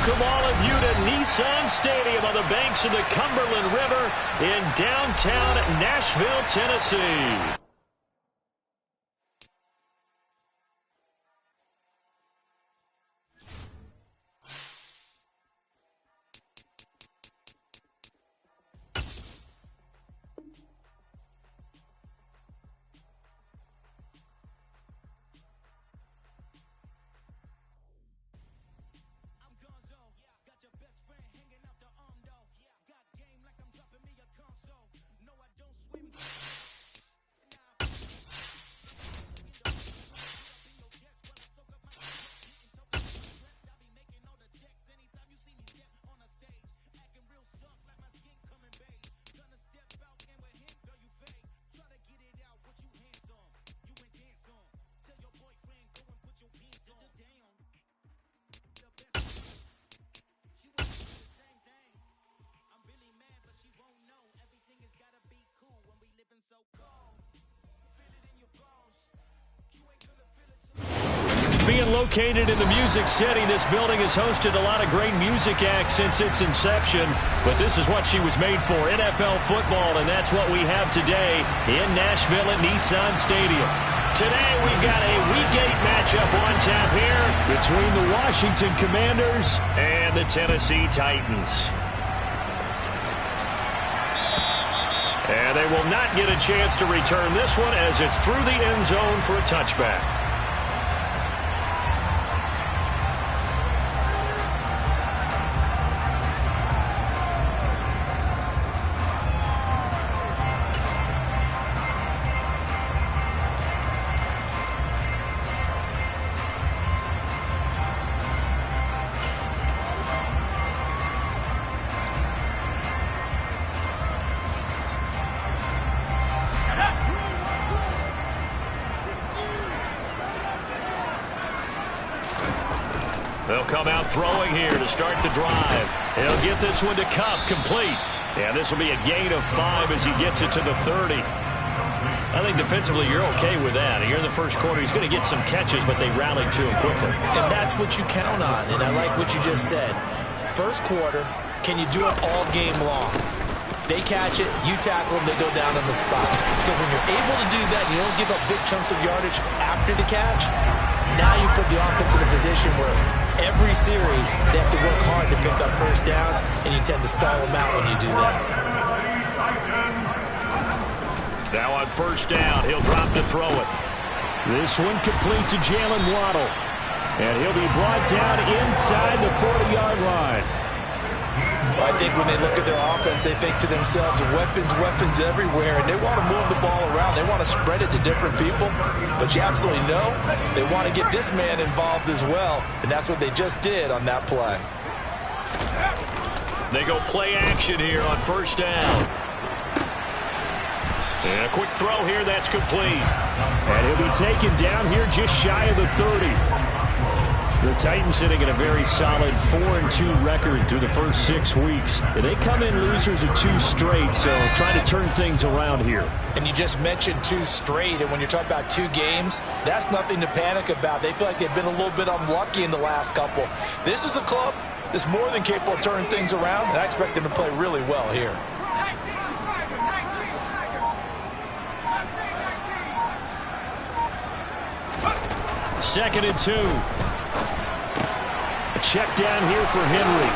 welcome all of you to Nissan Stadium on the banks of the Cumberland River in downtown Nashville, Tennessee. Being located in the Music City, this building has hosted a lot of great music acts since its inception. But this is what she was made for, NFL football, and that's what we have today in Nashville at Nissan Stadium. Today we've got a Week 8 matchup on tap here between the Washington Commanders and the Tennessee Titans. And they will not get a chance to return this one as it's through the end zone for a touchback. They'll come out throwing here to start the drive. He'll get this one to Kupp, complete. And this will be a gain of 5 as he gets it to the 30. I think defensively you're okay with that. Here in the first quarter, he's going to get some catches, but they rallied to him quickly. And that's what you count on, and I like what you just said. First quarter, can you do it all game long? They catch it, you tackle them, they go down on the spot. Because when you're able to do that, you don't give up big chunks of yardage after the catch. Now you put the offense in a position where every series they have to work hard to pick up first downs, and you tend to stall them out when you do that. Now on first down, he'll drop to throw it. This one complete to Jalen Waddle. And he'll be brought down inside the 40-yard line. I think when they look at their offense, they think to themselves, weapons everywhere, and they want to move the ball around. They want to spread it to different people, but you absolutely know they want to get this man involved as well, and that's what they just did on that play. They go play action here on first down. And a quick throw here, that's complete. And he'll be taken down here just shy of the 30. The Titans sitting at a very solid 4-2 record through the first 6 weeks. They come in losers of 2 straight, so trying to turn things around here. And you just mentioned 2 straight, and when you're talking about 2 games, that's nothing to panic about. They feel like they've been a little bit unlucky in the last couple. This is a club that's more than capable of turning things around, and I expect them to play really well here. Second and 2. A check down here for Henry.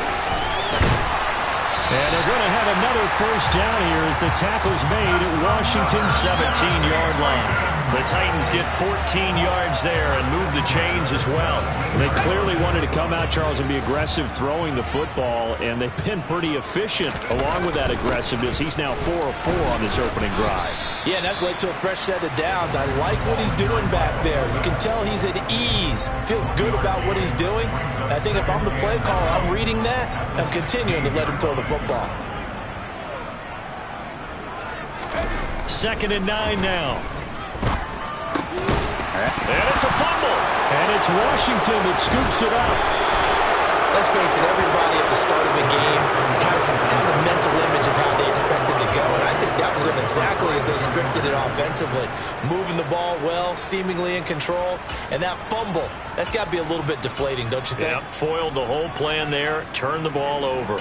And they're going to have another first down here as the tackle's made at Washington's 17-yard line. The Titans get 14 yards there and move the chains as well. They clearly wanted to come out, Charles, and be aggressive throwing the football, and they've been pretty efficient along with that aggressiveness. He's now 4 of 4 on this opening drive. Yeah, and that's led to a fresh set of downs. I like what he's doing back there. You can tell he's at ease. Feels good about what he's doing. And I think if I'm the play caller, I'm reading that. I'm continuing to let him throw the football. Second and 9 now. And it's a fumble. And it's Washington that scoops it up. Let's face it, everybody at the start of a game has a mental image of how they expect it to go, and I think that was going exactly as they scripted it off offensively. Moving the ball well, seemingly in control. And that fumble, that's got to be a little bit deflating, don't you think? Yep, foiled the whole plan there. Turned the ball over.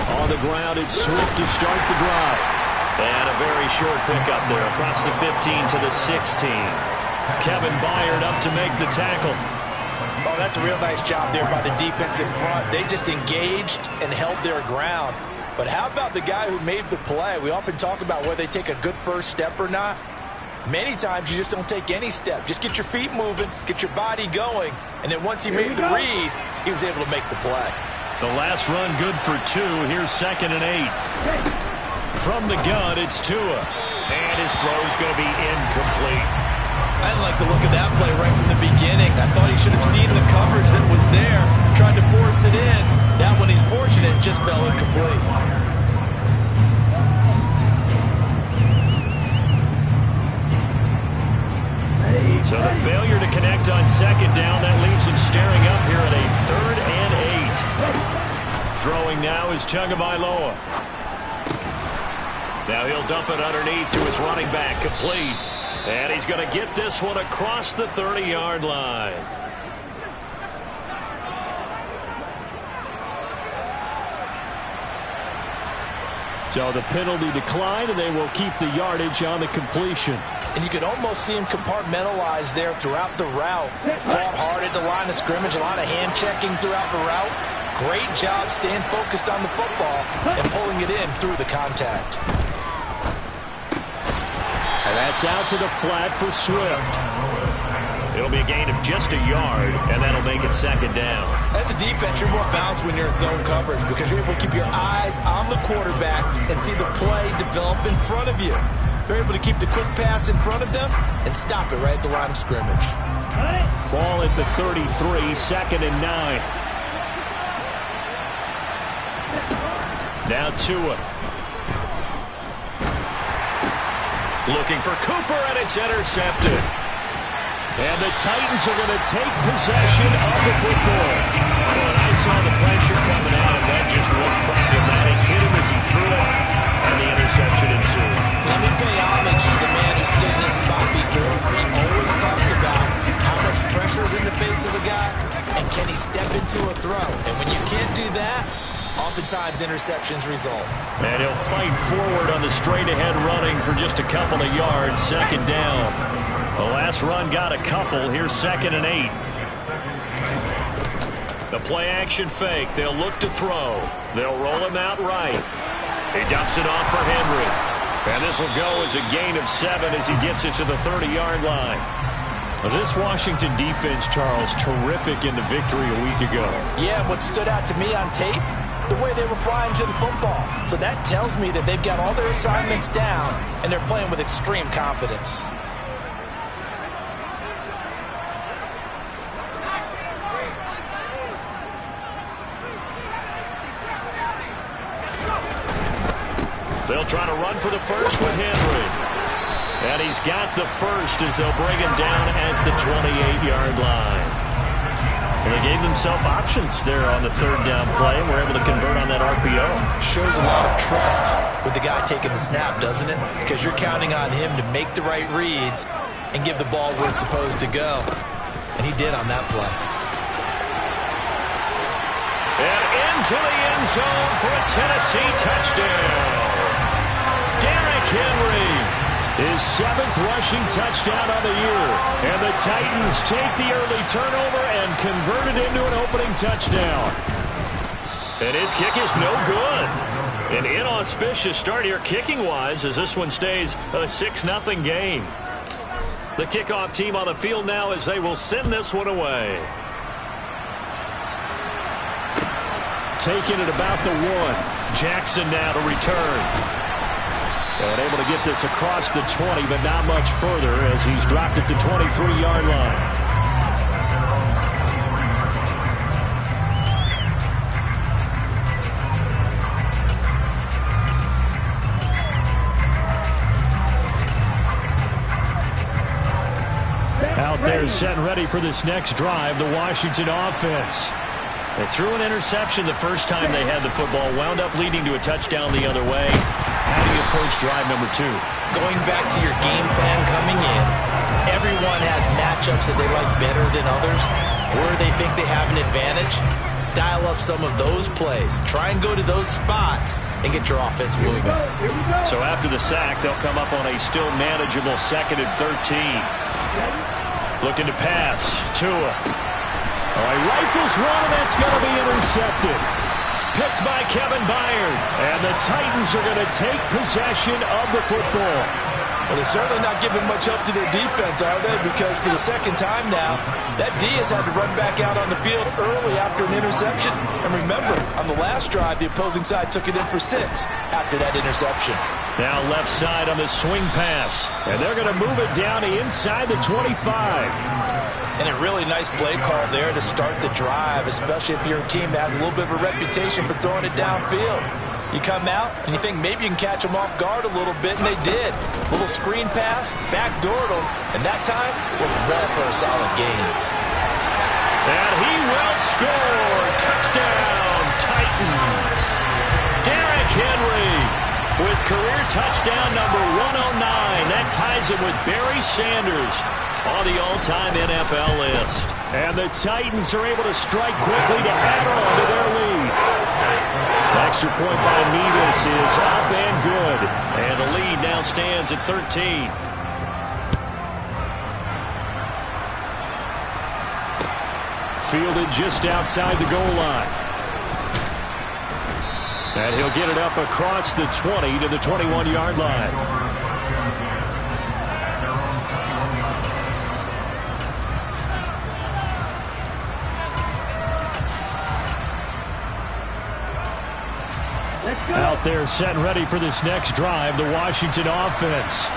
On the ground, it's Swift to start the drive. And a very short pickup there across the 15 to the 16. Kevin Byard up to make the tackle. Oh, that's a real nice job there by the defense in front. They just engaged and held their ground. But how about the guy who made the play? We often talk about whether they take a good first step or not. Many times you just don't take any step. Just get your feet moving, get your body going, and then once he made the read, he was able to make the play. The last run good for 2. Here's 2nd and 8. From the gun, it's Tua. And his throw's going to be incomplete. I didn't like the look of that play right from the beginning. I thought he should have seen the coverage that was there, tried to force it in. That one, he's fortunate, just fell incomplete. So the failure to connect on 2nd down, that leaves him staring up here at a 3rd and 8. Throwing now is Tagovailoa. Now he'll dump it underneath to his running back, complete. And he's going to get this one across the 30-yard line. So the penalty declined, and they will keep the yardage on the completion. And you could almost see him compartmentalize there throughout the route. Fought hard at the line of scrimmage, a lot of hand checking throughout the route. Great job staying focused on the football and pulling it in through the contact. And that's out to the flat for Swift. It'll be a gain of just a yard, and that'll make it 2nd down. As a defense, you're more balanced when you're in zone coverage because you're able to keep your eyes on the quarterback and see the play develop in front of you. You're able to keep the quick pass in front of them and stop it right at the line of scrimmage. Ball at the 33, 2nd and 9. Now Tua. Looking for Cooper, and it's intercepted. And the Titans are going to take possession of the football. When I saw the pressure coming at him, that just looked problematic. Hit him as he threw it, and the interception ensued. Let me pay homage to the man who stood in this spot before. He always talked about how much pressure is in the face of a guy, and can he step into a throw. And when you can't do that, oftentimes interceptions result. And he'll fight forward on the straight-ahead running for just a couple of yards. 2nd down. The last run got a couple. Here's 2nd and 8. The play-action fake. They'll look to throw. They'll roll him out right. He dumps it off for Henry. And this will go as a gain of 7 as he gets it to the 30-yard line. Well, this Washington defense, Charles, terrific in the victory a week ago. Yeah, what stood out to me on tape, the way they were flying to the football. So that tells me that they've got all their assignments down, and they're playing with extreme confidence. They'll try to run for the first with Henry. And he's got the first as they'll bring him down at the 28-yard line. And they gave themselves options there on the 3rd down play, and were able to convert on that RPO. Shows a lot of trust with the guy taking the snap, doesn't it? Because you're counting on him to make the right reads and give the ball where it's supposed to go. And he did on that play. And into the end zone for a Tennessee touchdown. Derrick Henry. His 7th rushing touchdown on the year. And the Titans take the early turnover and convert it into an opening touchdown. And his kick is no good. An inauspicious start here kicking-wise as this one stays a 6-0 game. The kickoff team on the field now as they will send this one away. Taking it about the 1. Jackson now to return. And able to get this across the 20, but not much further as he's dropped it to 23-yard line. Out Out there setting ready for this next drive, the Washington offense. They threw an interception the first time they had the football, wound up leading to a touchdown the other way. How do you approach drive number 2? Going back to your game plan coming in, everyone has matchups that they like better than others, where they think they have an advantage. Dial up some of those plays. Try and go to those spots and get your offense moving. So after the sack, they'll come up on a still manageable 2nd and 13. Looking to pass. Tua. All right, rifles one, and that's going to be intercepted. Picked by Kevin Byard. And the Titans are going to take possession of the football. Well, they're certainly not giving much up to their defense, are they? Because for the second time now, that D has had to run back out on the field early after an interception. And remember, on the last drive, the opposing side took it in for 6 after that interception. Now left side on the swing pass. And they're going to move it down inside the 25. And a really nice play call there to start the drive, especially if you're a team that has a little bit of a reputation for throwing it downfield. You come out, and you think maybe you can catch them off guard a little bit, and they did. Little screen pass, backdoored them, and that time, well for a solid gain. And he will score. Touchdown, Titans. Derrick Henry with career touchdown number 109. That ties him with Barry Sanders on the all-time NFL list. And the Titans are able to strike quickly to add on to their lead. Extra point by Nevis is up and good. And the lead now stands at 13. Fielded just outside the goal line. And he'll get it up across the 20 to the 21-yard line. Out there setting ready for this next drive, the Washington offense.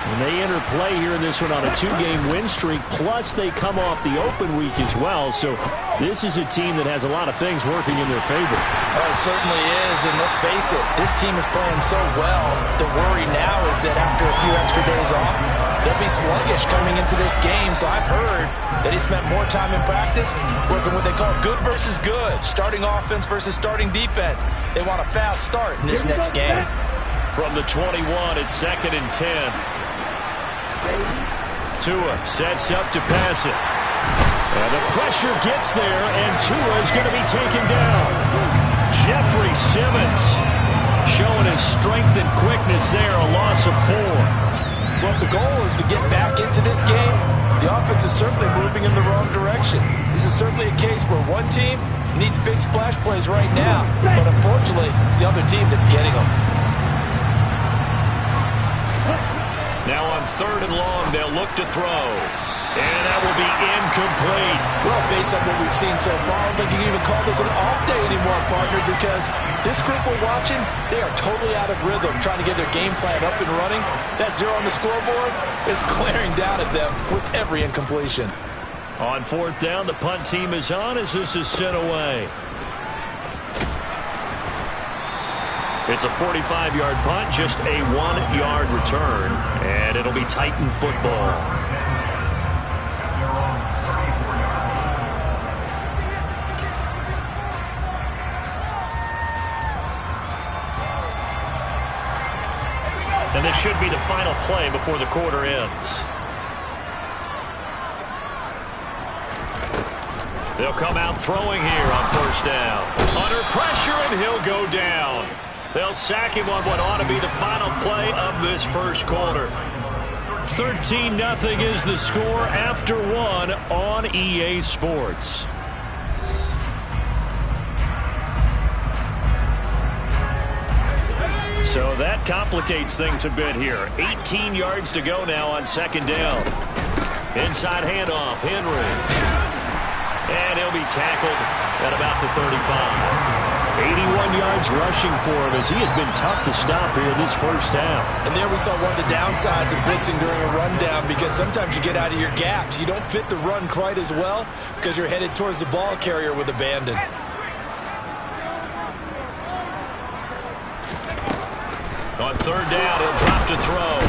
And they enter play here in this one on a 2-game win streak, plus they come off the open week as well. So this is a team that has a lot of things working in their favor. Oh, it certainly is, and let's face it, this team is playing so well. The worry now is that after a few extra days off, they'll be sluggish coming into this game. So I've heard that he spent more time in practice working what they call good versus good, starting offense versus starting defense. They want a fast start in this next game. From the 21, it's 2nd and 10. Tua sets up to pass it. And the pressure gets there, and Tua is going to be taken down. Jeffrey Simmons showing his strength and quickness there, a loss of 4. Well, if the goal is to get back into this game, the offense is certainly moving in the wrong direction. This is certainly a case where one team needs big splash plays right now, but unfortunately, it's the other team that's getting them. Now on 3rd and long, they'll look to throw. And that will be incomplete. Well, based on what we've seen so far, I don't think you can even call this an off day anymore, partner, because this group we're watching, they are totally out of rhythm, trying to get their game plan up and running. That 0 on the scoreboard is glaring down at them with every incompletion. On 4th down, the punt team is on as this is sent away. It's a 45-yard punt, just a 1-yard return, and it'll be Titan football. And this should be the final play before the quarter ends. They'll come out throwing here on 1st down. Under pressure, and he'll go down. They'll sack him on what ought to be the final play of this first quarter. 13-0 is the score after 1 on EA Sports. So that complicates things a bit here. 18 yards to go now on 2nd down. Inside handoff, Henry. And he'll be tackled at about the 35. 81 yards rushing for him as he has been tough to stop here this first half. And there we saw one of the downsides of blitzing during a rundown, because sometimes you get out of your gaps. You don't fit the run quite as well because you're headed towards the ball carrier with abandon. On 3rd down, he'll drop to throw.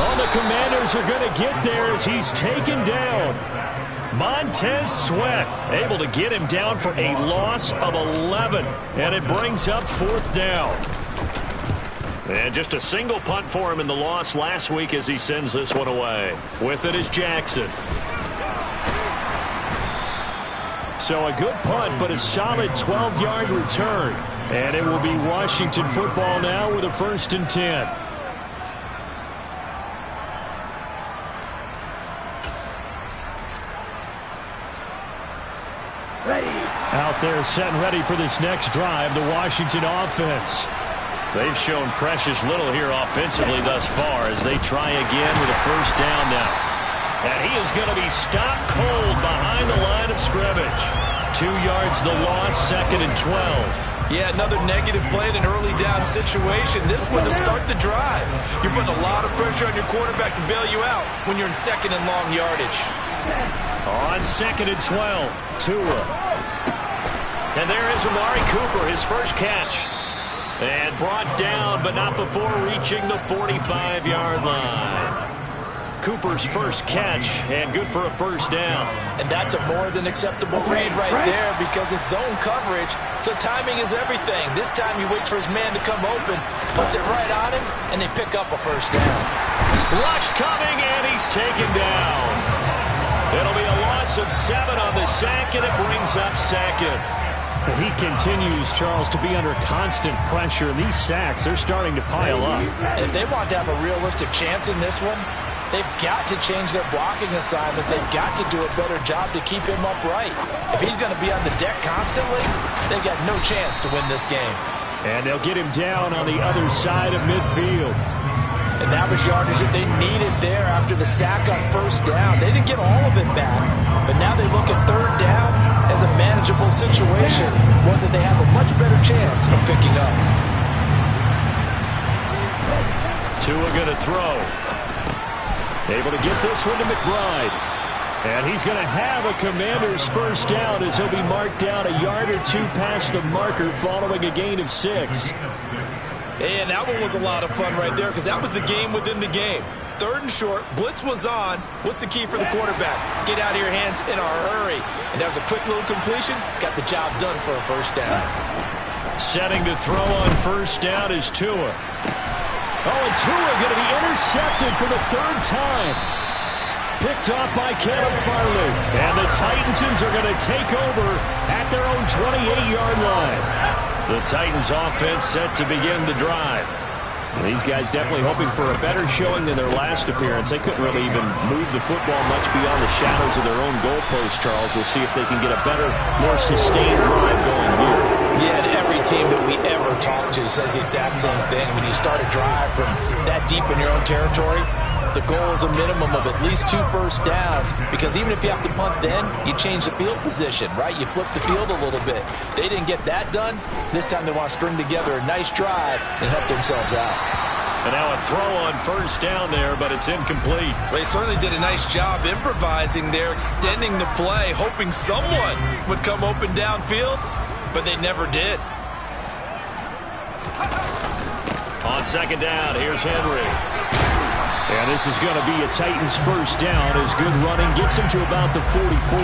On the Commanders Steelers are going to get there as he's taken down. Montez Sweat able to get him down for a loss of 11. And it brings up 4th down. And just a single punt for him in the loss last week as he sends this one away. With it is Jackson. So a good punt, but a solid 12-yard return. And it will be Washington football now with a 1st and 10. Out there set and ready for this next drive, the Washington offense. They've shown precious little here offensively thus far as they try again with a 1st down now. And he is going to be stopped cold behind the line of scrimmage. 2 yards the loss, 2nd and 12. Yeah, another negative play in an early down situation. This one to start the drive. You're putting a lot of pressure on your quarterback to bail you out when you're in 2nd and long yardage. On 2nd and 12, Tua. And there is Amari Cooper, his first catch. And brought down, but not before reaching the 45-yard line. Cooper's first catch, and good for a 1st down. And that's a more than acceptable read right there because it's zone coverage, so timing is everything. This time he waits for his man to come open, puts it right on him, and they pick up a 1st down. Rush coming, and he's taken down. It'll be a loss of 7 on the sack, and it brings up 2nd. He continues, Charles, to be under constant pressure. These sacks are starting to pile up. And if they want to have a realistic chance in this one, they've got to change their blocking assignments. They've got to do a better job to keep him upright. If he's going to be on the deck constantly, they've got no chance to win this game. And they'll get him down on the other side of midfield. And that was yardage that they needed there after the sack on 1st down. They didn't get all of it back, but now they look at 3rd down as a manageable situation, one that they have a much better chance of picking up. Tua going to throw. Able to get this one to McBride. And he's going to have a Commander's 1st down as he'll be marked down a yard or 2 past the marker following a gain of 6. And that one was a lot of fun right there because that was the game within the game. 3rd and short, blitz was on. What's the key for the quarterback? Get out of your hands in a hurry. And that was a quick little completion. Got the job done for a 1st down. Setting to throw on 1st down is Tua. Oh, and Tua going to be intercepted for the 3rd time. Picked off by Caleb Farley. And the Titans are going to take over at their own 28-yard line. The Titans offense set to begin the drive. And these guys definitely hoping for a better showing than their last appearance. They couldn't really even move the football much beyond the shadows of their own goalpost, Charles. We'll see if they can get a better, more sustained drive going here. Yeah, and every team that we ever talk to says the exact same thing. When you start a drive from that deep in your own territory, the goal is a minimum of at least 2 1st downs, because even if you have to punt then, you change the field position, right? You flip the field a little bit. They didn't get that done. This time they want to string together a nice drive and help themselves out. And now a throw on 1st down there, but it's incomplete. They certainly did a nice job improvising there, extending the play, hoping someone would come open downfield, but they never did. On 2nd down, here's Henry. And this is going to be a Titans 1st down as good running gets him to about the 44.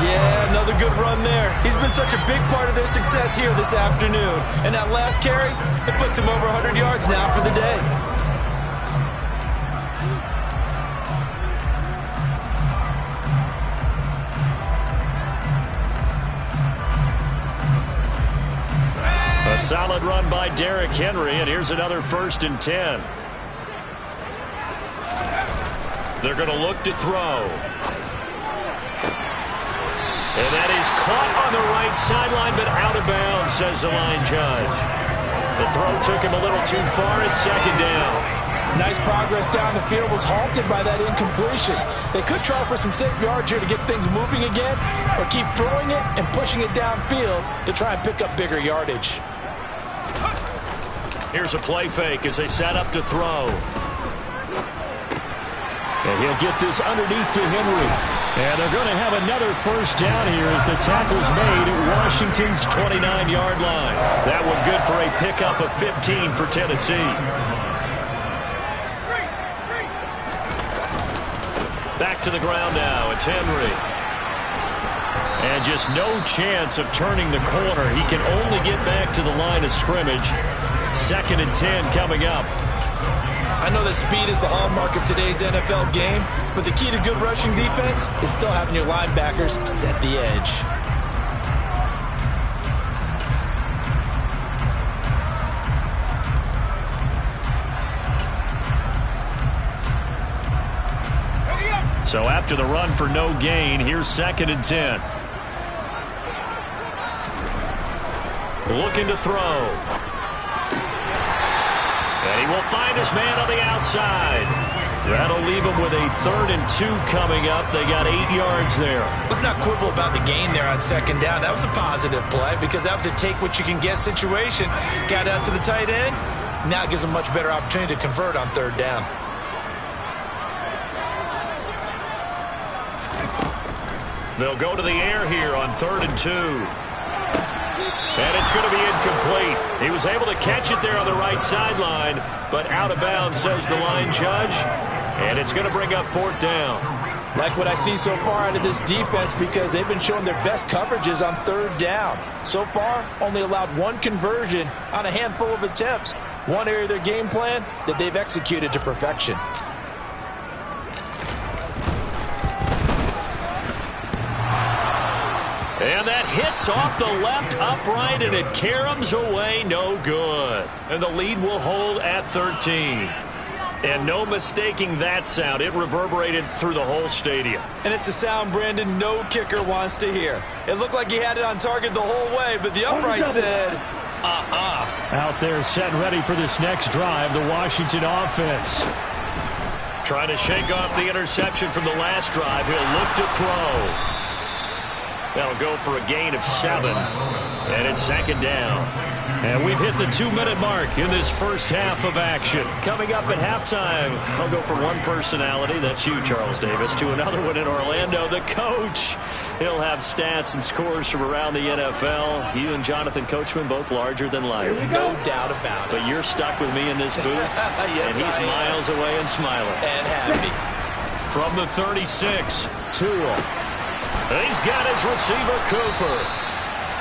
Yeah, another good run there. He's been such a big part of their success here this afternoon. And that last carry, it puts him over 100 yards now for the day. A solid run by Derrick Henry, and here's another 1st and 10. They're going to look to throw. And that is caught on the right sideline, but out of bounds, says the line judge. The throw took him a little too far at 2nd down. Nice progress down the field, was halted by that incompletion. They could try for some safe yards here to get things moving again, or keep throwing it and pushing it downfield to try and pick up bigger yardage. Here's a play fake as they set up to throw. And he'll get this underneath to Henry. And they're going to have another 1st down here as the tackle's made at Washington's 29-yard line. That one good for a pickup of 15 for Tennessee. Back to the ground now. It's Henry. And just no chance of turning the corner. He can only get back to the line of scrimmage. 2nd and 10 coming up. I know that speed is the hallmark of today's NFL game, but the key to good rushing defense is still having your linebackers set the edge. So after the run for no gain, here's 2nd and 10. Looking to throw. And he will find his man on the outside. That'll leave him with a 3rd and 2 coming up. They got 8 yards there. Let's not quibble about the gain there on 2nd down. That was a positive play because that was a take-what-you-can-get situation. Got out to the tight end. Now it gives him a much better opportunity to convert on 3rd down. They'll go to the air here on 3rd and 2. And it's going to be incomplete. He was able to catch it there on the right sideline, but out of bounds, says the line judge. And it's going to bring up 4th down. Like what I see so far out of this defense because they've been showing their best coverages on 3rd down. So far, only allowed 1 conversion on a handful of attempts. One area of their game plan that they've executed to perfection. And that hits off the left upright, and it caroms away, no good. And the lead will hold at 13. And no mistaking that sound. It reverberated through the whole stadium. And it's the sound Brandon no kicker wants to hear. It looked like he had it on target the whole way, but the upright said, Out there set and ready for this next drive, the Washington offense. Trying to shake off the interception from the last drive. He'll look to throw. That'll go for a gain of 7. And it's 2nd down. And we've hit the 2-minute mark in this first half of action. Coming up at halftime, I'll go from one personality, that's you, Charles Davis, to another one in Orlando, the coach. He'll have stats and scores from around the NFL. You and Jonathan Coachman both larger than life. No doubt about it. But you're stuck with me in this booth. Yes, and he's miles away and smiling. And happy. From the 36, Tua. He's got his receiver, Cooper.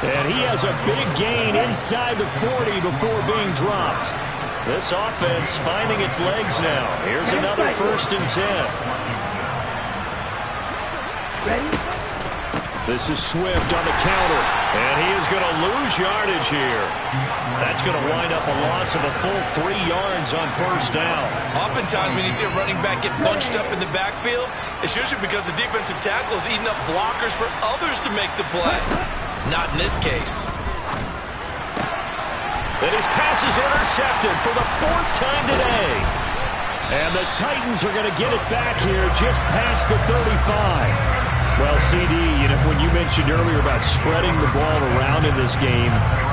And he has a big gain inside the 40 before being dropped. This offense finding its legs now. Here's another 1st and 10. This is Swift on the counter. And he is going to lose yardage here. That's going to wind up a loss of a full 3 yards on 1st down. Oftentimes when you see a running back get bunched up in the backfield, it's usually because the defensive tackle is eating up blockers for others to make the play. Not in this case. And his pass is intercepted for the 4th time today. And the Titans are going to get it back here just past the 35. Well, CD, when you mentioned earlier about spreading the ball around in this game,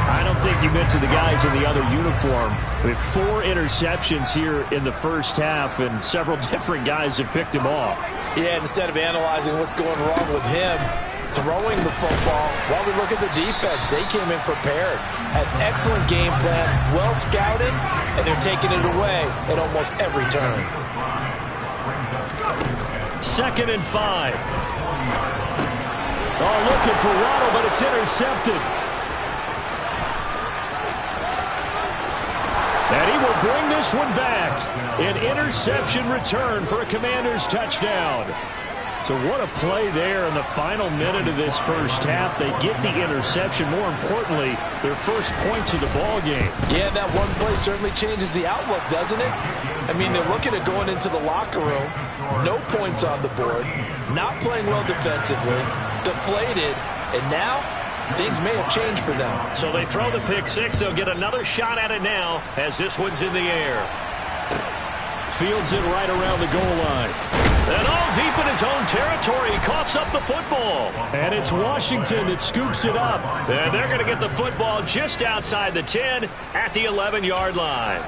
I don't think you meant to the guys in the other uniform. With 4 interceptions here in the first half, and several different guys have picked him off. Yeah, instead of analyzing what's going wrong with him, throwing the football, while we look at the defense, they came in prepared. Had an excellent game plan, well scouted, and they're taking it away at almost every turn. 2nd and 5. Oh, looking for Waddle, but it's intercepted. And he will bring this one back. An interception return for a Commanders touchdown. So what a play there in the final minute of this first half. They get the interception. More importantly, their first points of the ball game. Yeah, that one play certainly changes the outlook, doesn't it? I mean, they're looking at going into the locker room. No points on the board. Not playing well defensively. Deflated. And now, things may have changed for them. So they throw the pick 6. They'll get another shot at it now as this one's in the air. Fields it right around the goal line. And all deep in his own territory, he coughs up the football. And it's Washington that scoops it up. And they're going to get the football just outside the 10 at the 11-yard line.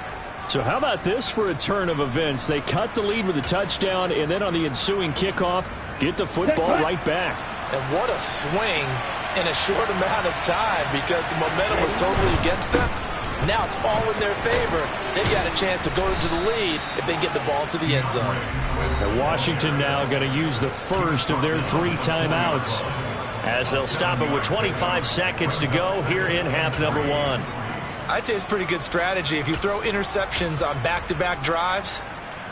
So how about this for a turn of events? They cut the lead with a touchdown, and then on the ensuing kickoff, get the football right back. And what a swing in a short amount of time because the momentum was totally against them. Now it's all in their favor. They've got a chance to go into the lead if they get the ball to the end zone. And Washington now going to use the first of their 3 timeouts, as they'll stop it with 25 seconds to go here in half number 1. I'd say it's pretty good strategy. If you throw interceptions on back-to-back drives,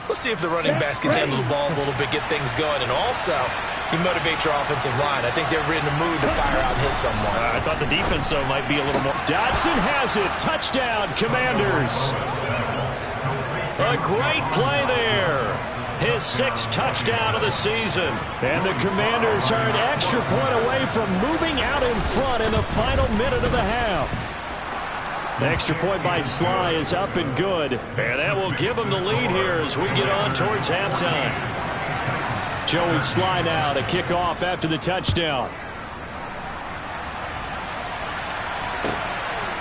let's see if the running backs can handle the ball a little bit, get things going, and also you motivate your offensive line. I think they're in the mood to fire out and hit someone. I thought the defense, though, might be a little more. Dotson has it. Touchdown, Commanders. A great play there. His 6th touchdown of the season. And the Commanders are an extra point away from moving out in front in the final minute of the half. The extra point by Sly is up and good. And that will give them the lead here as we get on towards halftime. Joey Sly now to kick off after the touchdown.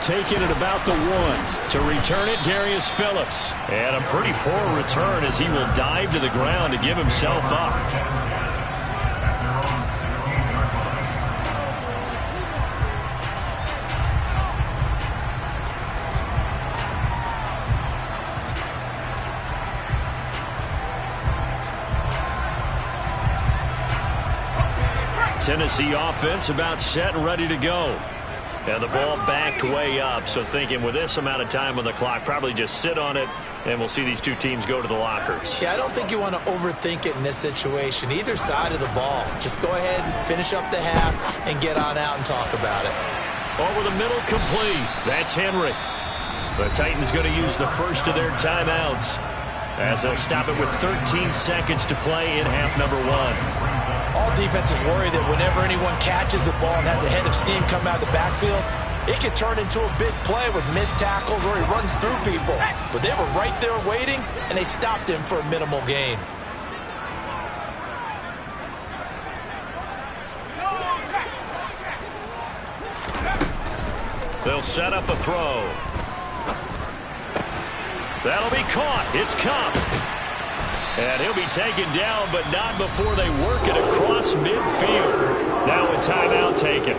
Taking it about the 1. To return it, Darius Phillips. And a pretty poor return as he will dive to the ground to give himself up. Tennessee offense about set and ready to go. And the ball backed way up, so thinking with this amount of time on the clock, probably just sit on it, and we'll see these 2 teams go to the lockers. Yeah, I don't think you want to overthink it in this situation. Either side of the ball. Just go ahead and finish up the half and get on out and talk about it. Over the middle, complete. That's Henry. The Titans going to use the first of their timeouts as they'll stop it with 13 seconds to play in half number 1. All defenses worry that whenever anyone catches the ball and has a head of steam come out of the backfield, it can turn into a big play with missed tackles or he runs through people. But they were right there waiting, and they stopped him for a minimal gain. They'll set up a throw. That'll be caught. It's Kupp. And he'll be taken down, but not before they work it across midfield. Now a timeout taken.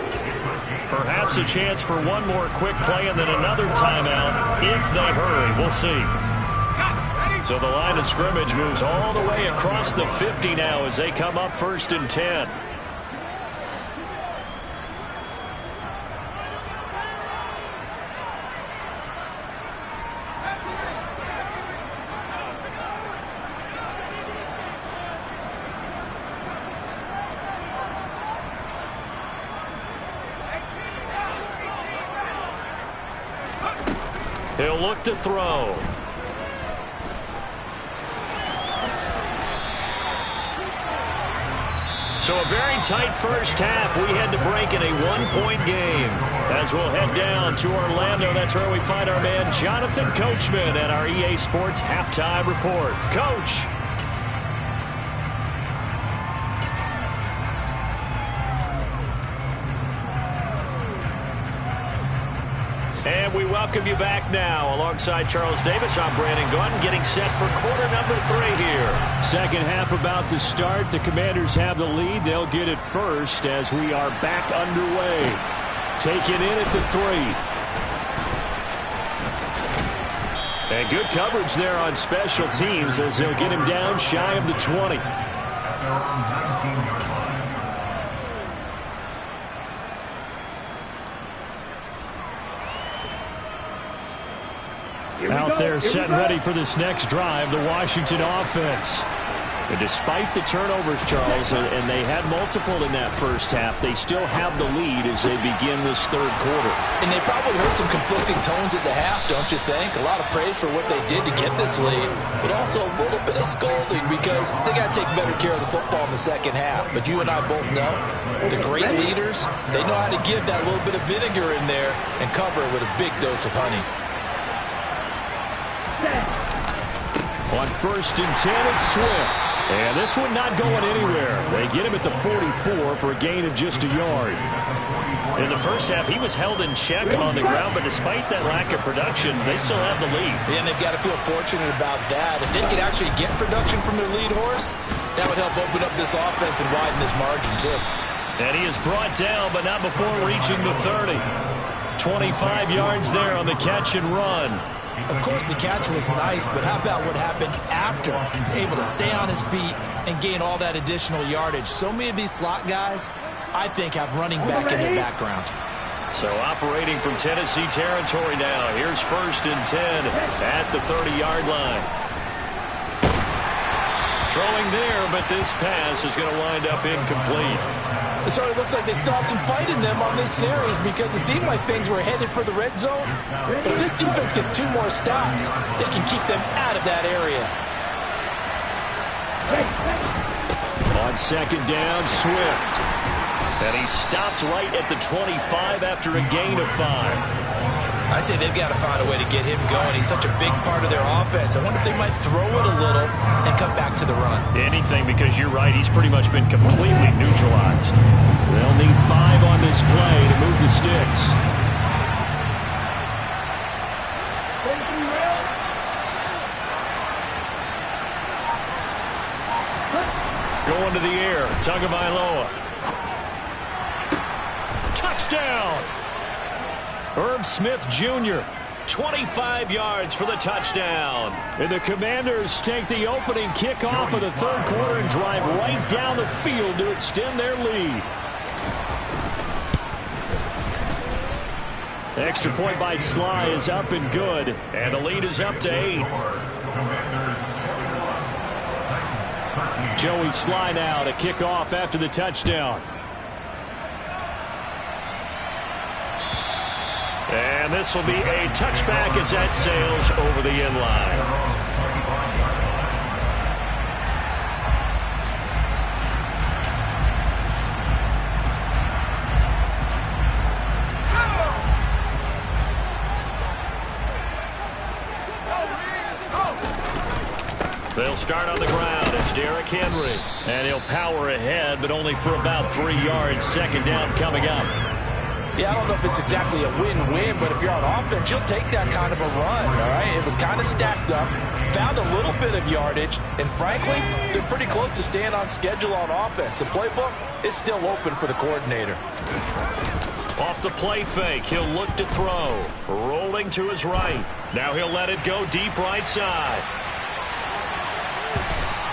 Perhaps a chance for one more quick play and then another timeout if they hurry. We'll see. So the line of scrimmage moves all the way across the 50 now as they come up 1st and 10. He'll look to throw. So a very tight first half. We had to break in a 1-point game. As we'll head down to Orlando, that's where we find our man Jonathan Coachman at our EA Sports Halftime Report. Coach. And we welcome you back now. Alongside Charles Davis, I'm Brandon Gaudin, getting set for quarter number 3 here. Second half about to start. The Commanders have the lead. They'll get it first as we are back underway. Taken in at the 3. And good coverage there on special teams as they'll get him down shy of the 20. Out there set and ready for this next drive, the Washington offense. And despite the turnovers, Charles, and they had multiple in that first half, they still have the lead as they begin this 3rd quarter. And they probably heard some conflicting tones at the half, don't you think? A lot of praise for what they did to get this lead, but also a little bit of scolding because they got to take better care of the football in the second half. But you and I both know the great leaders, they know how to give that little bit of vinegar in there and cover it with a big dose of honey. On 1st and 10, it's Swift. And this one not going anywhere. They get him at the 44 for a gain of just a yard. In the first half, he was held in check on the ground, but despite that lack of production, they still have the lead. And they've got to feel fortunate about that. If they could actually get production from their lead horse, that would help open up this offense and widen this margin, too. And he is brought down, but not before reaching the 30. 25 yards there on the catch and run. Of course, the catch was nice, but how about what happened after? Able to stay on his feet and gain all that additional yardage. So many of these slot guys, I think, have running back in their background. So operating from Tennessee territory now. Here's 1st and 10 at the 30-yard line. Throwing there, but this pass is going to wind up incomplete. It sort of looks like they still have some fight in them on this series because it seemed like things were headed for the red zone. But if this defense gets 2 more stops, they can keep them out of that area. On 2nd down, Swift. And he stopped right at the 25 after a gain of 5. I'd say they've got to find a way to get him going. He's such a big part of their offense. I wonder if they might throw it a little and come back to the run. Anything, because you're right, he's pretty much been completely neutralized. They'll need 5 on this play to move the sticks. Going to the air, Tagovailoa. Touchdown! Irv Smith Jr., 25 yards for the touchdown. And the Commanders take the opening kickoff of the 3rd quarter and drive right down the field to extend their lead. The extra point by Sly is up and good. And the lead is up to 8. Joey Sly now to kick off after the touchdown. And this will be a touchback as that sails over the end line. They'll start on the ground. It's Derrick Henry. And he'll power ahead, but only for about 3 yards. 2nd down coming up. Yeah, I don't know if it's exactly a win-win, but if you're on offense, you'll take that kind of a run, all right? It was kind of stacked up, found a little bit of yardage, and frankly, they're pretty close to staying on schedule on offense. The playbook is still open for the coordinator. Off the play fake, he'll look to throw. Rolling to his right. Now he'll let it go deep right side.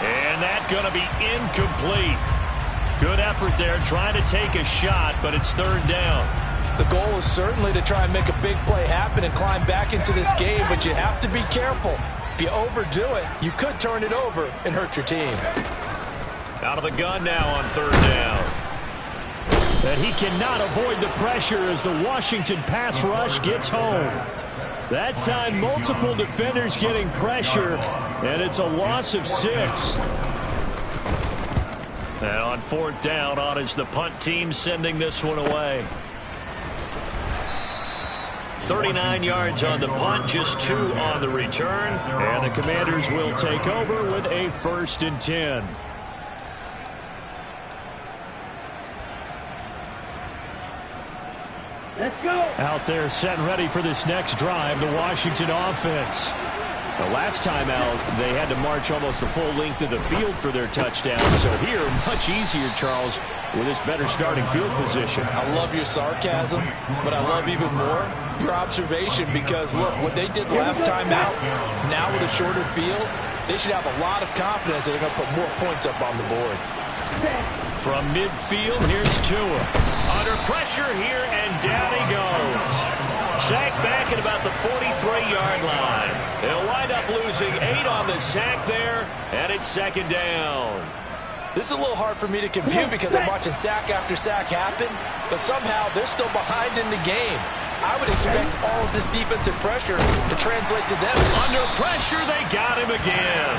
And that's going to be incomplete. Good effort there, trying to take a shot, but it's 3rd down. The goal is certainly to try and make a big play happen and climb back into this game, but you have to be careful. If you overdo it, you could turn it over and hurt your team. Out of the gun now on 3rd down. But he cannot avoid the pressure as the Washington pass rush gets home. That time, multiple defenders getting pressure, and it's a loss of 6. And on 4th down, on is the punt team sending this one away. 39 yards on the punt, just 2 on the return. And the Commanders will take over with a 1st and 10. Let's go. Out there set and ready for this next drive, the Washington offense. The last time out, they had to march almost the full length of the field for their touchdown. So here, much easier, Charles, with this better starting field position. I love your sarcasm, but I love even more your observation because, look, what they did last time out, now with a shorter field, they should have a lot of confidence that they're going to put more points up on the board. From midfield, here's Tua. Under pressure here, and down he goes. Sacked back at about the 43-yard line. They'll wind up losing 8 on the sack there, and it's 2nd down. This is a little hard for me to compute because I'm watching sack after sack happen, but somehow they're still behind in the game. I would expect all of this defensive pressure to translate to them. Under pressure, they got him again.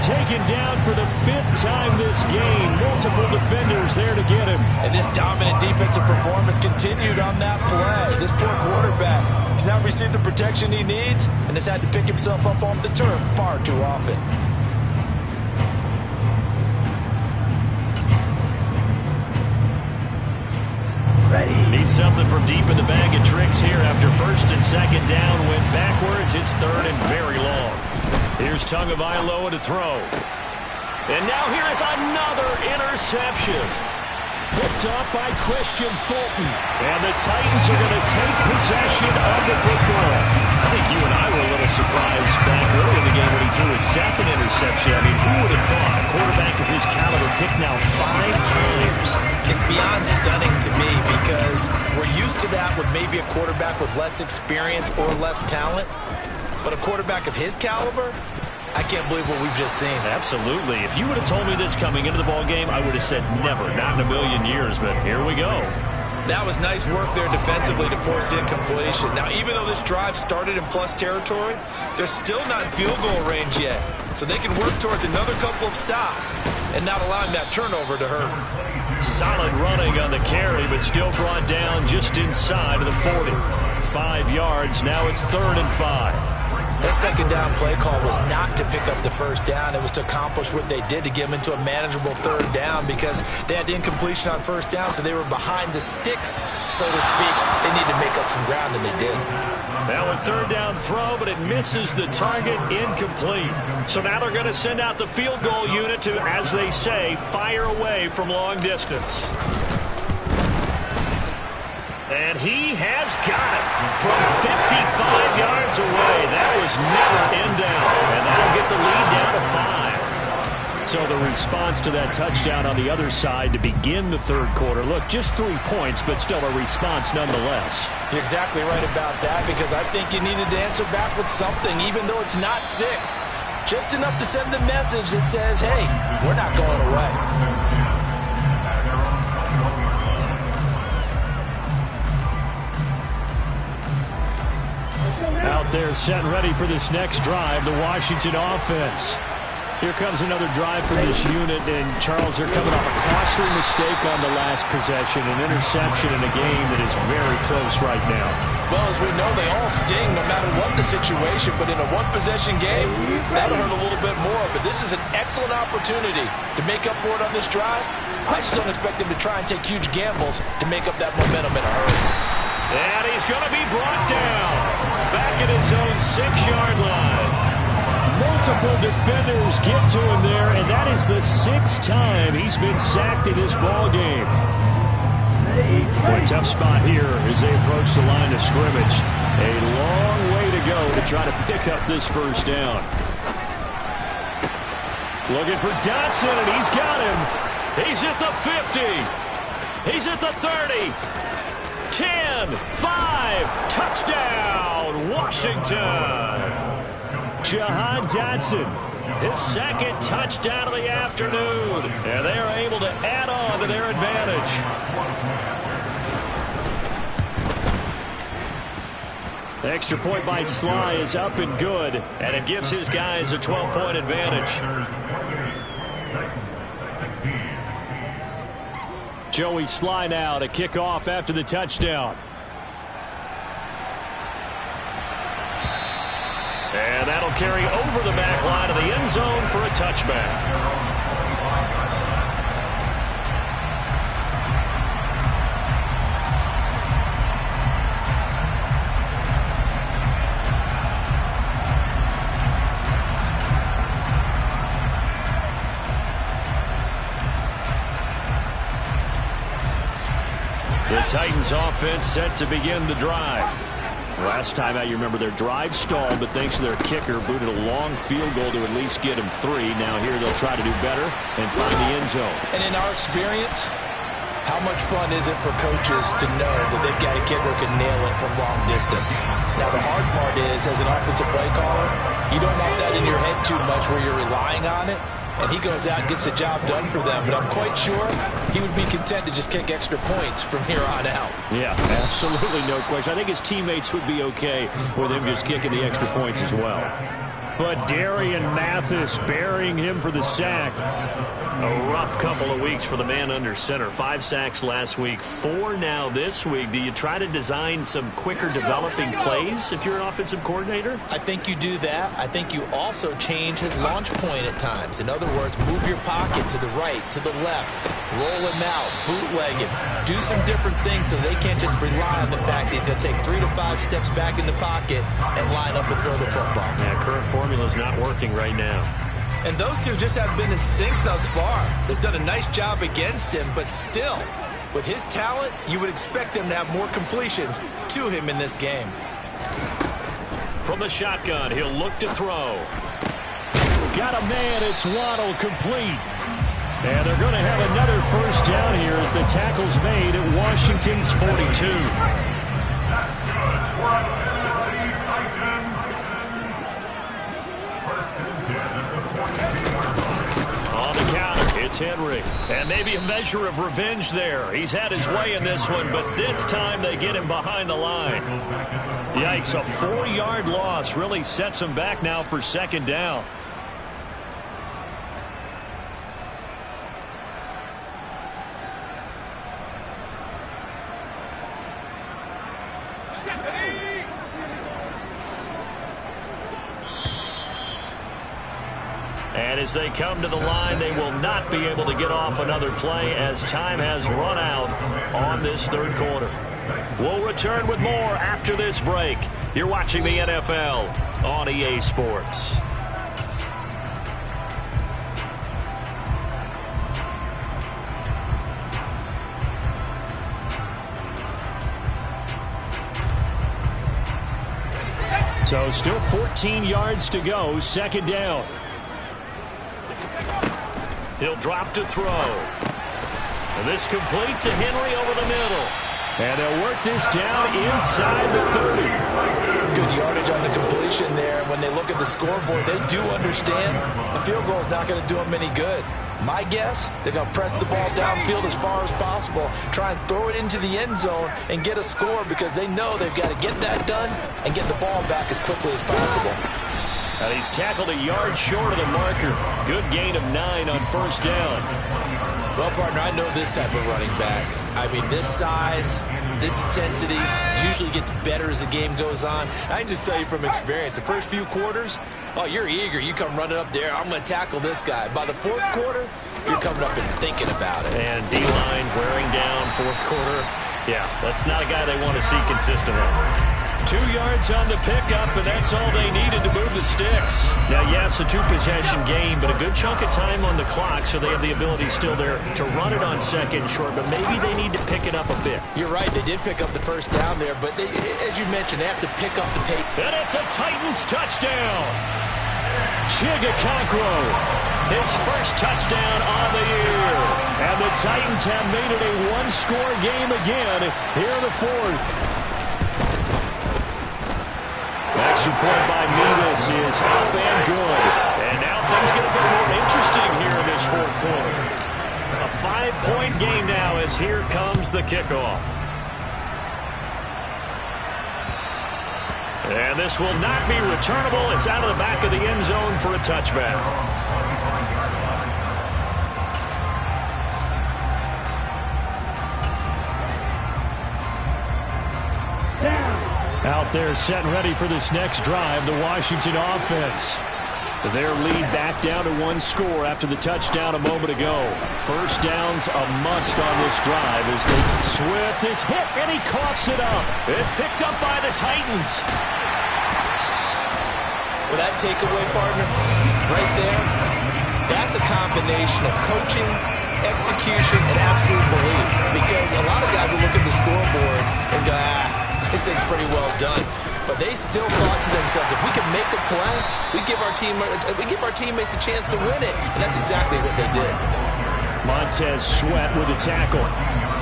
Taken down for the 5th time this game. Multiple defenders there to get him. And this dominant defensive performance continued on that play. This poor quarterback, he's not received the protection he needs and has had to pick himself up off the turf far too often. Needs something from deep in the bag of tricks here after 1st and 2nd down. Went backwards. It's 3rd and very long. Here's Tagovailoa to throw. And now here is another interception. picked up by Christian Fulton. And the Titans are going to take possession of the football. I think you and I were a little surprised back early in the game when he threw his second interception. I mean, who would have thought a quarterback of his caliber picked now 5 times? It's beyond stunning to me because we're used to that with maybe a quarterback with less experience or less talent. But a quarterback of his caliber, I can't believe what we've just seen. Absolutely. If you would have told me this coming into the ball game, I would have said never, not in a million years, but here we go. That was nice work there defensively to force the incompletion. Now, even though this drive started in plus territory, they're still not in field goal range yet. So they can work towards another couple of stops and not allowing that turnover to hurt. Solid running on the carry, but still brought down just inside of the 40. 5 yards. Now it's 3rd and 5. That second down play call was not to pick up the first down. It was to accomplish what they did to get them into a manageable 3rd down because they had incompletion on first down, so they were behind the sticks, so to speak. They needed to make up some ground, and they did. Now a 3rd down throw, but it misses the target, incomplete. So now they're going to send out the field goal unit to, as they say, fire away from long distance. And he has got it from 55 yards away. That was never in down. And that'll get the lead down to 5. So the response to that touchdown on the other side to begin the 3rd quarter. Look, just 3 points, but still a response nonetheless. You're exactly right about that because I think you needed to answer back with something, even though it's not 6. Just enough to send the message that says, hey, we're not going away. Out there set and ready for this next drive, the Washington offense. Here comes another drive for this unit, and Charles, they're coming off a costly mistake on the last possession, an interception in a game that is very close right now. Well, as we know, they all sting no matter what the situation, but in a one-possession game, that'll hurt a little bit more. But this is an excellent opportunity to make up for it on this drive. I just don't expect them to try and take huge gambles to make up that momentum in a hurry. And he's going to be brought down back at his own 6-yard line. Multiple defenders get to him there, and that is the 6th time he's been sacked in this ball game. Boy, tough spot here as they approach the line of scrimmage. A long way to go to try to pick up this first down. Looking for Dotson, and he's got him. He's at the 50. He's at the 30. 10, 5, touchdown, Washington. Jahan Dotson, his 2nd touchdown of the afternoon. And they are able to add on to their advantage. The extra point by Sly is up and good. And it gives his guys a 12-point advantage. Joey Sly now to kick off after the touchdown. And that'll carry over the back line of the end zone for a touchback. The Titans offense set to begin the drive. Last time out, you remember their drive stalled, but thanks to their kicker, booted a long field goal to at least get him 3. Now here they'll try to do better and find the end zone. And in our experience, how much fun is it for coaches to know that they've got a kicker who can nail it from long distance? Now the hard part is, as an offensive play caller, you don't want that in your head too much where you're relying on it. And he goes out and gets the job done for them. But I'm quite sure he would be content to just kick extra points from here on out. Yeah, absolutely no question. I think his teammates would be okay with him just kicking the extra points as well. But Darian Mathis burying him for the sack. A rough couple of weeks for the man under center. 5 sacks last week, 4 now this week. Do you try to design some quicker developing plays if you're an offensive coordinator? I think you do that. I think you also change his launch point at times. In other words, move your pocket to the right, to the left, roll him out, bootleg him, do some different things so they can't just rely on the fact that he's going to take 3 to 5 steps back in the pocket and line up and throw the football. Yeah, current formula is not working right now. And those two just haven't been in sync thus far. They've done a nice job against him, but still, with his talent, you would expect them to have more completions to him in this game. From the shotgun, he'll look to throw. Got a man, it's Waddle, complete. And they're going to have another first down here as the tackle's made at Washington's 42. On the counter, it's Henry. And maybe a measure of revenge there. He's had his way in this one, but this time they get him behind the line. Yikes, a 4-yard loss really sets him back now for second down. And as they come to the line, they will not be able to get off another play as time has run out on this third quarter. We'll return with more after this break. You're watching the NFL on EA Sports. So still 14 yards to go, second down. He'll drop to throw. And this complete to Henry over the middle. And they'll work this down inside the 30. Good yardage on the completion there. When they look at the scoreboard, they do understand the field goal is not going to do them any good. My guess, they're going to press the ball downfield as far as possible, try and throw it into the end zone and get a score because they know they've got to get that done and get the ball back as quickly as possible. And he's tackled a yard short of the marker. Good gain of 9 on first down. Well, partner, I know this type of running back. I mean, this size, this intensity usually gets better as the game goes on. I can just tell you from experience, the first few quarters, oh, you're eager. You come running up there, I'm going to tackle this guy. By the fourth quarter, you're coming up and thinking about it. And D-line wearing down fourth quarter. Yeah, that's not a guy they want to see consistently. 2 yards on the pickup, and that's all they needed to move the sticks. Now, yes, a 2-possession game, but a good chunk of time on the clock, so they have the ability still there to run it on second short, but maybe they need to pick it up a bit. You're right, they did pick up the first down there, but they, as you mentioned, they have to pick up the pace. And it's a Titans touchdown. Chigakakro, his first touchdown on the year. And the Titans have made it a one-score game again here in the fourth. Extra point by Mevis is up and good. And now things get a bit more interesting here in this fourth quarter. A 5-point game now as here comes the kickoff. And this will not be returnable. It's out of the back of the end zone for a touchback. Out there set and ready for this next drive, the Washington offense. Their lead back down to 1 score after the touchdown a moment ago. First down's a must on this drive as Swift is hit and he coughs it up. It's picked up by the Titans. Well, that takeaway, partner, right there, that's a combination of coaching, execution, and absolute belief. Because a lot of guys will look at the scoreboard and go, this thing's pretty well done. But they still thought to themselves, if we can make a play, we give our teammates a chance to win it. And that's exactly what they did. Montez Sweat with a tackle.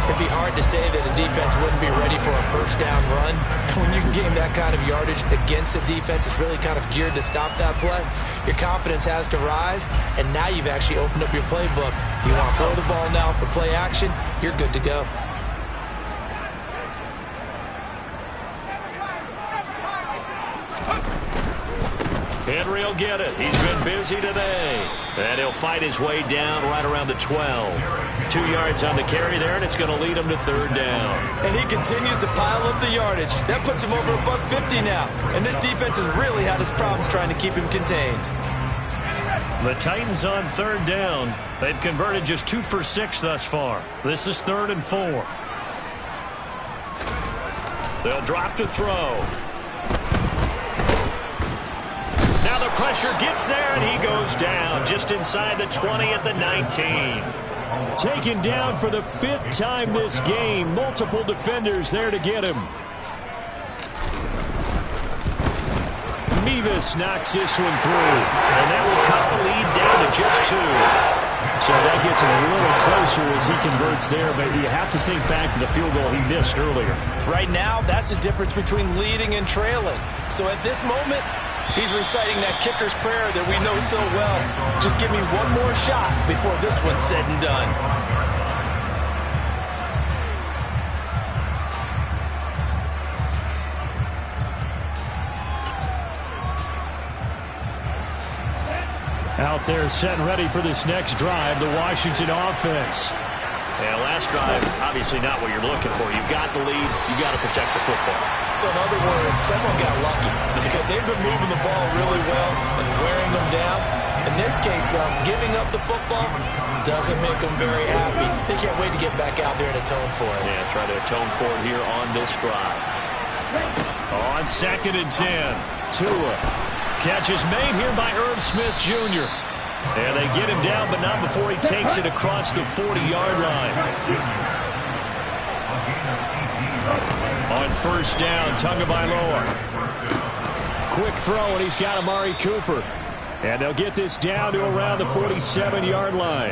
It'd be hard to say that a defense wouldn't be ready for a first down run. When you can gain that kind of yardage against a defense that's really kind of geared to stop that play, your confidence has to rise, and now you've actually opened up your playbook. If you want to throw the ball now for play action, you're good to go. Henry will get it. He's been busy today. And he'll fight his way down right around the 12. 2 yards on the carry there, and it's going to lead him to third down. And he continues to pile up the yardage. That puts him over $150 now. And this defense has really had its problems trying to keep him contained. The Titans on third down. They've converted just 2 for 6 thus far. This is 3rd and 4. They'll drop to throw. Now the pressure gets there, and he goes down just inside the 20 at the 19. Taken down for the 5th time this game. Multiple defenders there to get him. Mevis knocks this one through. And that will cut the lead down to just 2. So that gets him a little closer as he converts there, but you have to think back to the field goal he missed earlier. Right now, that's the difference between leading and trailing. So at this moment, he's reciting that kicker's prayer that we know so well. Just give me one more shot before this one's said and done. Out there set and ready for this next drive, the Washington offense. Yeah, last drive, obviously not what you're looking for. You've got the lead. You've got to protect the football. So in other words, someone got lucky because they've been moving the ball really well and wearing them down. In this case, though, giving up the football doesn't make them very happy. They can't wait to get back out there and atone for it. Yeah, try to atone for it here on this drive. On 2nd and 10, Tua. Catch is made here by Irv Smith Jr. And they get him down, but not before he takes it across the 40-yard line. On 1st down, Tagovailoa. Quick throw, and he's got Amari Cooper. And they'll get this down to around the 47-yard line.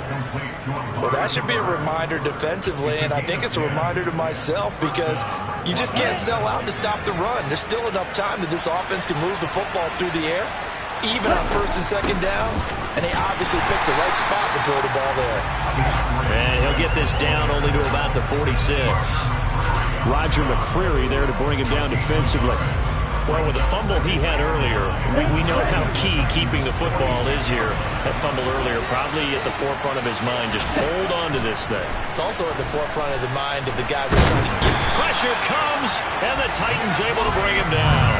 Well, that should be a reminder defensively, and I think it's a reminder to myself because you just can't sell out to stop the run. There's still enough time that this offense can move the football through the air, even on 1st and 2nd downs, and they obviously picked the right spot to throw the ball there. And he'll get this down only to about the 46. Roger McCreary there to bring him down defensively. Well, with the fumble he had earlier, we know how key keeping the football is here. That fumble earlier probably at the forefront of his mind. Just hold on to this thing. It's also at the forefront of the mind of the guys who are trying to get. Pressure comes, and the Titans able to bring him down.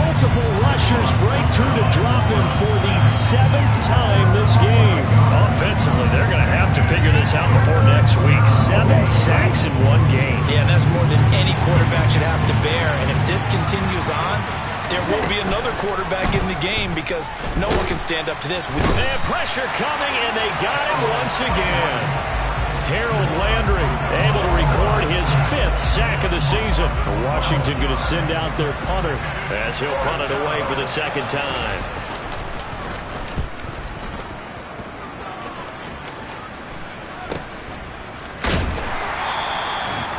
Multiple rushers break through to drop him for the 7th time this game. Offensively, they're going to have to figure this out before next week. 7 sacks in one game. Yeah, and that's more than any quarterback should have to bear. And if this continues on, there will be another quarterback in the game because no one can stand up to this. And pressure coming, and they got him once again. Harold Landry able to record his 5th sack of the season. Washington going to send out their punter as he'll punt it away for the 2nd time.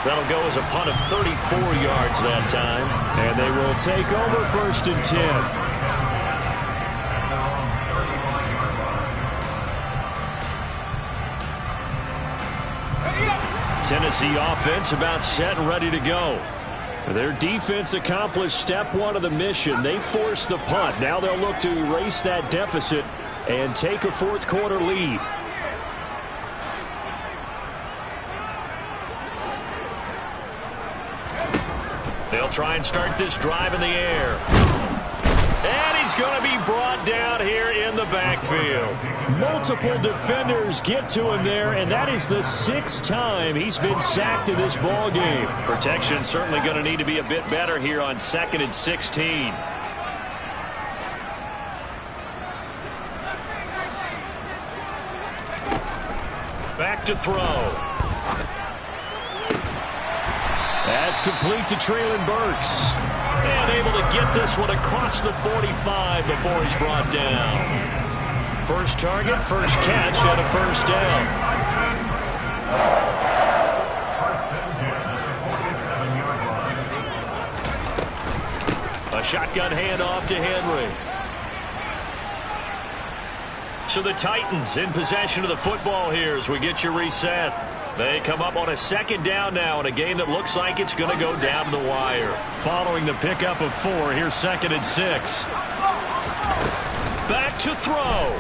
That'll go as a punt of 34 yards that time. And they will take over 1st and 10. Tennessee offense about set and ready to go. Their defense accomplished step 1 of the mission. They forced the punt. Now they'll look to erase that deficit and take a 4th quarter lead. They'll try and start this drive in the air. And he's going to be brought down here in the backfield. Multiple defenders get to him there, and that is the 6th time he's been sacked in this ball game. Protection certainly going to need to be a bit better here on 2nd and 16. Back to throw. That's complete to Treylon Burks. And able to get this one across the 45 before he's brought down. First target, first catch, and a 1st down. A shotgun handoff to Henry. So the Titans in possession of the football here as we get you reset. They come up on a 2nd down now in a game that looks like it's going to go down to the wire. Following the pickup of 4, here's 2nd and 6. Back to throw.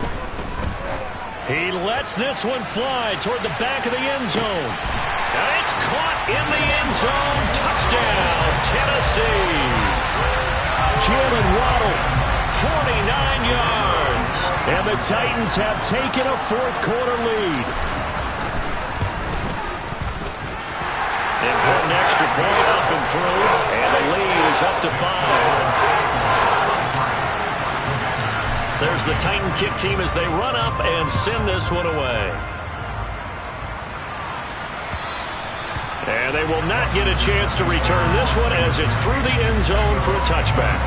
He lets this one fly toward the back of the end zone. And it's caught in the end zone. Touchdown, Tennessee. Jalen Waddle, 49 yards. And the Titans have taken a 4th quarter lead. Important extra point up and through, and the lead is up to 5. There's the Titan kick team as they run up and send this one away. And they will not get a chance to return this one as it's through the end zone for a touchback.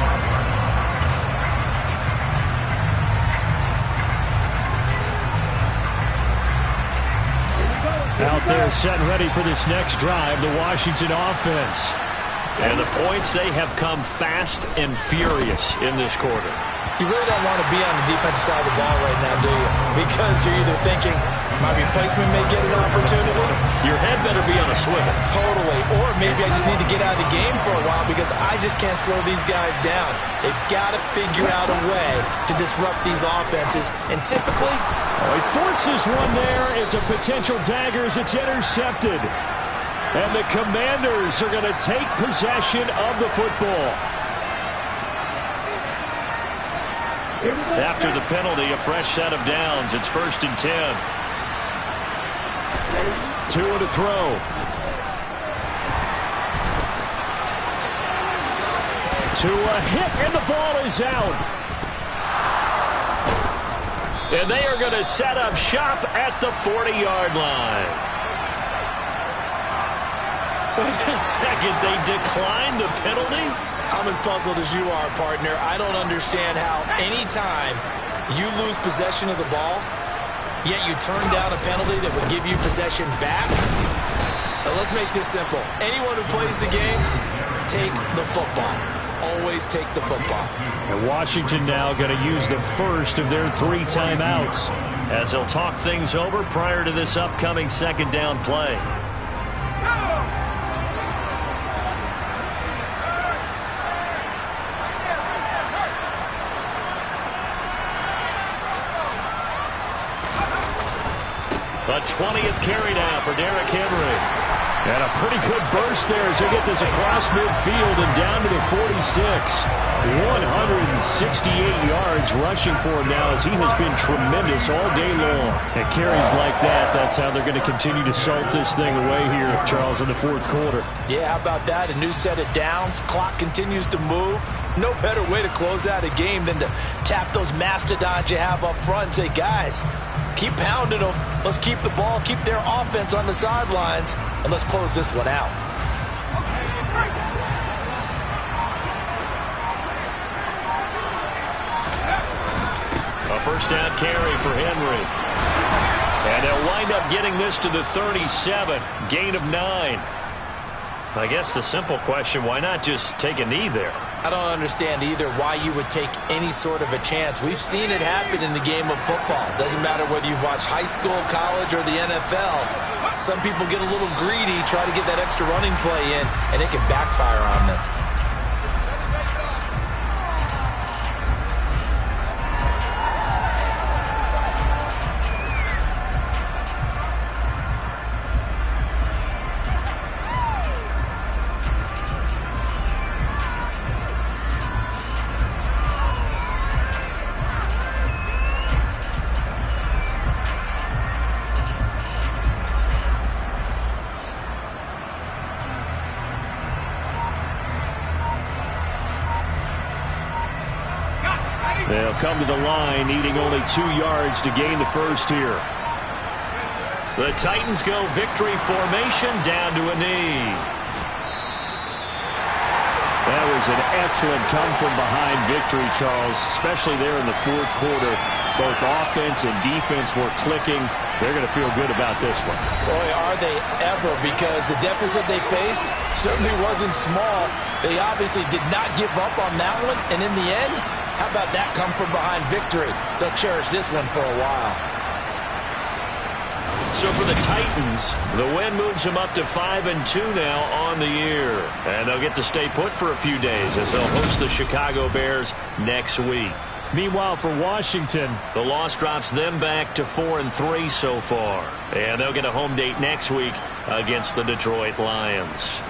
Out there set ready for this next drive, the Washington offense. And the points, they have come fast and furious in this quarter. You really don't want to be on the defensive side of the ball right now, do you? Because you're either thinking, my replacement may get an opportunity. Your head better be on a swivel. Totally. Or maybe I just need to get out of the game for a while because I just can't slow these guys down. They've got to figure out a way to disrupt these offenses. And typically... Oh, he forces one there. It's a potential dagger as it's intercepted. And the Commanders are going to take possession of the football. After the penalty, a fresh set of downs. It's 1st and 10. Tua to throw. Tua hit, and the ball is out. And they are going to set up shop at the 40-yard line. Wait a second, they declined the penalty? I'm as puzzled as you are, partner. I don't understand how any time you lose possession of the ball, yet you turn down a penalty that would give you possession back. Now let's make this simple. Anyone who plays the game, take the football. Always take the football. And Washington now going to use the first of their 3 timeouts as they'll talk things over prior to this upcoming 2nd down play. The 20th carry now for Derrick Henry. And a pretty good burst there as they get this across midfield and down to the 46. 168 yards rushing for him now as he has been tremendous all day long. And carries like that, that's how they're going to continue to salt this thing away here, Charles, in the 4th quarter. Yeah, how about that? A new set of downs. Clock continues to move. No better way to close out a game than to tap those mastodons you have up front and say, guys, keep pounding them. Let's keep the ball, keep their offense on the sidelines, and let's close this one out. A 1st down carry for Henry. And they'll wind up getting this to the 37. Gain of 9. I guess the simple question, why not just take a knee there? I don't understand either why you would take any sort of a chance. We've seen it happen in the game of football. Doesn't matter whether you've watched high school, college, or the NFL. Some people get a little greedy, try to get that extra running play in, and it can backfire on them. They'll come to the line, needing only 2 yards to gain the first here. The Titans go victory formation down to a knee. That was an excellent come-from-behind victory, Charles, especially there in the 4th quarter. Both offense and defense were clicking. They're going to feel good about this one. Boy, are they ever, because the deficit they faced certainly wasn't small. They obviously did not give up on that one, and in the end, how about that come-from-behind victory? They'll cherish this one for a while. So for the Titans, the win moves them up to 5-2 now on the year. And they'll get to stay put for a few days as they'll host the Chicago Bears next week. Meanwhile, for Washington, the loss drops them back to 4-3 so far. And they'll get a home date next week against the Detroit Lions.